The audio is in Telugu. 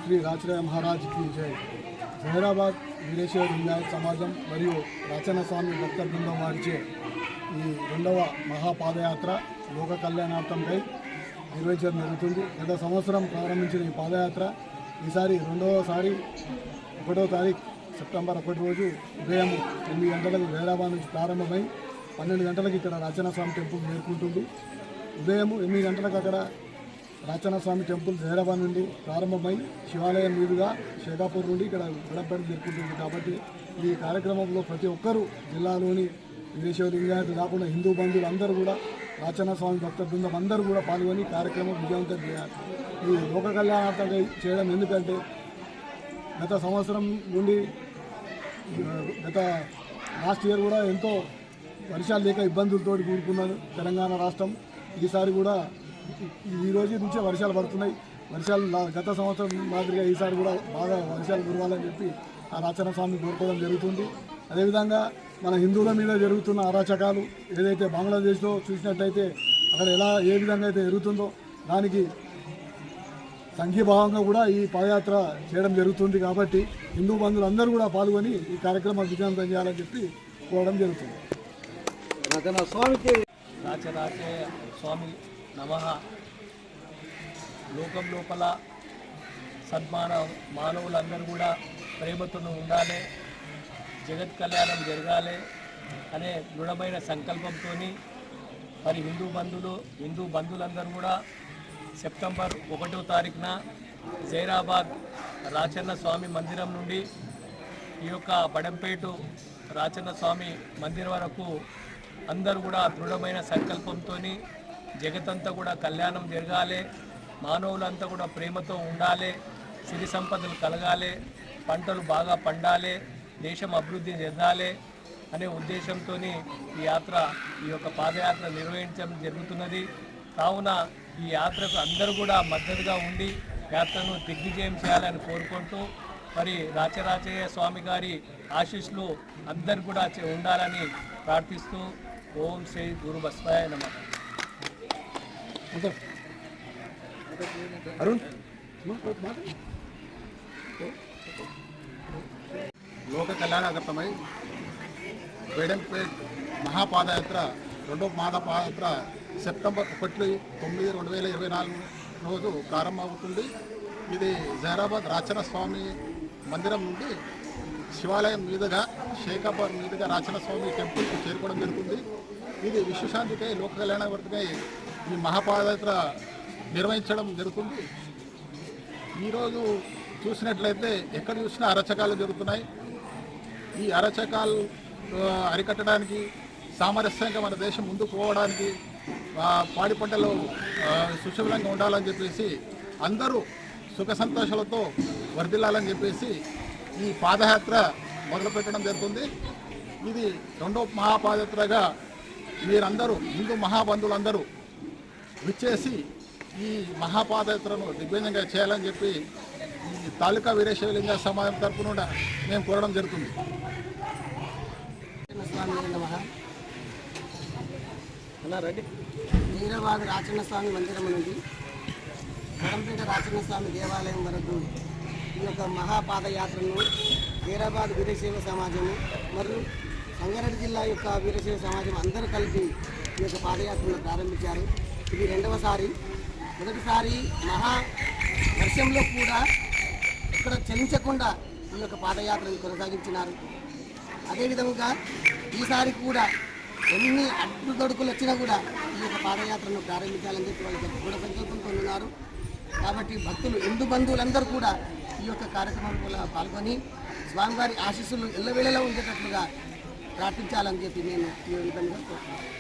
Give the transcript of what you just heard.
శ్రీ రాచరాయ మహారాజ్కి జై. జహీరాబాద్ వీరేశ్వర లింగాయత్ సమాజం మరియు రాచన్న స్వామి భక్త బృందం వారిచే ఈ రెండవ మహాపాదయాత్ర లోక కళ్యాణార్థంపై నిర్వహించడం జరుగుతుంది. గత సంవత్సరం ప్రారంభించిన ఈ పాదయాత్ర ఈసారి రెండవసారి 1వ తారీఖు సెప్టెంబర్ 1 రోజు ఉదయం 8 గంటలకు జహీరాబాద్ నుంచి ప్రారంభమై 12 గంటలకు ఇక్కడ రాచన్న స్వామి టెంపుల్ చేరుకుంటుంది. ఉదయం 8 గంటలకు అక్కడ రాచన్న స్వామి టెంపుల్ జహీరాబాద్ నుండి ప్రారంభమై శివాలయం మీదుగా షేకాపూర్ నుండి ఇక్కడ గడపడి జరుపుకుంటుంది. కాబట్టి ఈ కార్యక్రమంలో ప్రతి ఒక్కరూ జిల్లాలోని వీరేశ్వర లింగాయత్ కాకుండా హిందూ బంధువులు అందరూ కూడా రాచన్న స్వామి భక్త బృందం అందరూ కూడా పాల్గొని కార్యక్రమం విజయవంతం చేయాలి. ఈ లోక కళ్యాణార్థంగా చేయడం ఎందుకంటే గత సంవత్సరం నుండి గత లాస్ట్ ఇయర్ కూడా ఎంతో వర్షాలు లేక ఇబ్బందులతో కూడుకున్నారు తెలంగాణ రాష్ట్రం. ఈసారి కూడా ఈ రోజు నుంచే వర్షాలు పడుతున్నాయి. వర్షాలు గత సంవత్సరం మాదిరిగా ఈసారి కూడా బాగా వర్షాలు కురవాలని చెప్పి ఆ రాచన్న స్వామిని కోరుకోవడం జరుగుతుంది. అదేవిధంగా మన హిందువుల మీద జరుగుతున్న అరాచకాలు ఏదైతే బంగ్లాదేశ్లో చూసినట్లయితే అక్కడ ఏ విధంగా అయితే జరుగుతుందో దానికి సంఘీభావంగా కూడా ఈ పాదయాత్ర చేయడం జరుగుతుంది. కాబట్టి హిందూ బంధువులందరూ కూడా పాల్గొని ఈ కార్యక్రమాన్ని విజయవంతం చేయాలని చెప్పి కోరడం జరుగుతుంది. రాచరాచయ స్వామి నమః. లోకం లోపల మానవులందరూ కూడా ప్రేమతో ఉండాలి, జగత్ కళ్యాణం జరగాలి అనే దృఢమైన సంకల్పంతో మరి హిందూ బంధువులందరూ కూడా సెప్టెంబర్ 1వ తారీఖున జహీరాబాద్ రాచన్న స్వామి మందిరం నుండి ఈ యొక్క బడంపేట రాచన్న స్వామి మందిరం వరకు అందరూ కూడా దృఢమైన సంకల్పంతో జగతంతా కూడా కళ్యాణం జరగాలి, మానవులంతా కూడా ప్రేమతో ఉండాలి, సిరి సంపదలు కలగాలి, పంటలు బాగా పండాలి, దేశం అభివృద్ధి చెందాలి అనే ఉద్దేశంతో ఈ యొక్క పాదయాత్ర నిర్వహించడం జరుగుతున్నది. కావున ఈ యాత్రకు అందరూ కూడా మద్దతుగా ఉండి యాత్రను దిగ్విజయం చేయాలని కోరుకుంటూ మరి రాచరాచయ్య స్వామి గారి ఆశీస్సులు అందరు కూడా ఉండాలని ప్రార్థిస్తూ ఓం శ్రీ గురు బసవాయ నమః. లోక కళ్యాణార్థమై బేడంపేట్ మహాపాదయాత్ర రెండవ మహాపాదయాత్ర సెప్టెంబర్ 1, 9, 2024 రోజు ప్రారంభమవుతుంది. ఇది జహీరాబాద్ రాచన్న స్వామి మందిరం నుండి శివాలయం మీదుగా షేకాపూర్ మీదుగా రాచన్న స్వామి టెంపుల్కి చేరుకోవడం జరుగుతుంది. ఇది విశ్వశాంతికై లోక కళ్యాణార్థమై ఈ మహాపాదయాత్ర నిర్వహించడం జరుగుతుంది. ఈరోజు చూసినట్లయితే ఎక్కడ చూసినా అరచకాలు జరుగుతున్నాయి. ఈ అరచకాలు అరికట్టడానికి సామరస్యంగా మన దేశం ముందుకు పోవడానికి పాడి పంటలు సుశీలంగా ఉండాలని చెప్పేసి అందరూ సుఖ సంతోషాలతో వర్ధిల్లాలని చెప్పేసి ఈ పాదయాత్ర మొదలుపెట్టడం జరుగుతుంది. ఇది రెండవ మహాపాదయాత్రగా మీరందరూ హిందూ మహాబంధువులందరూ విచ్చేసి ఈ మహాపాదయాత్రను దిగ్విజయంగా చేయాలని చెప్పి ఈ తాలూకా వీరేశ్వర లింగ సమాజం తరఫున మేము కోరడం జరుగుతుంది. జహీరాబాద్ రాచన్న స్వామి మందిరం నుండి బడంపేట రాచన్న స్వామి దేవాలయం వరకు ఈ యొక్క మహాపాదయాత్రను జహీరాబాద్ వీరశైవ సమాజము మరియు సంగారెడ్డి జిల్లా యొక్క వీరశైవ సమాజం అందరూ కలిపి ఈ యొక్క పాదయాత్రను ప్రారంభించారు. ఇది రెండవసారి. మొదటిసారి వర్షంలో కూడా ఇక్కడ చలించకుండా ఈ యొక్క పాదయాత్రను కొనసాగించినారు. అదేవిధంగా ఈసారి కూడా ఎన్ని అడ్డుదొడుకులు వచ్చినా కూడా ఈ యొక్క పాదయాత్రను ప్రారంభించాలని చెప్పి వాళ్ళు దృఢ సంకల్పంతో ఉన్నారు. కాబట్టి భక్తులు హిందూ బంధువులందరూ కూడా ఈ యొక్క కార్యక్రమంలో పాల్గొని స్వామివారి ఆశీస్సులు ఎల్లవేళలా ఉండేటట్లుగా ప్రార్థించాలని చెప్పి నేను ఈ విధంగా కోరుతున్నాను.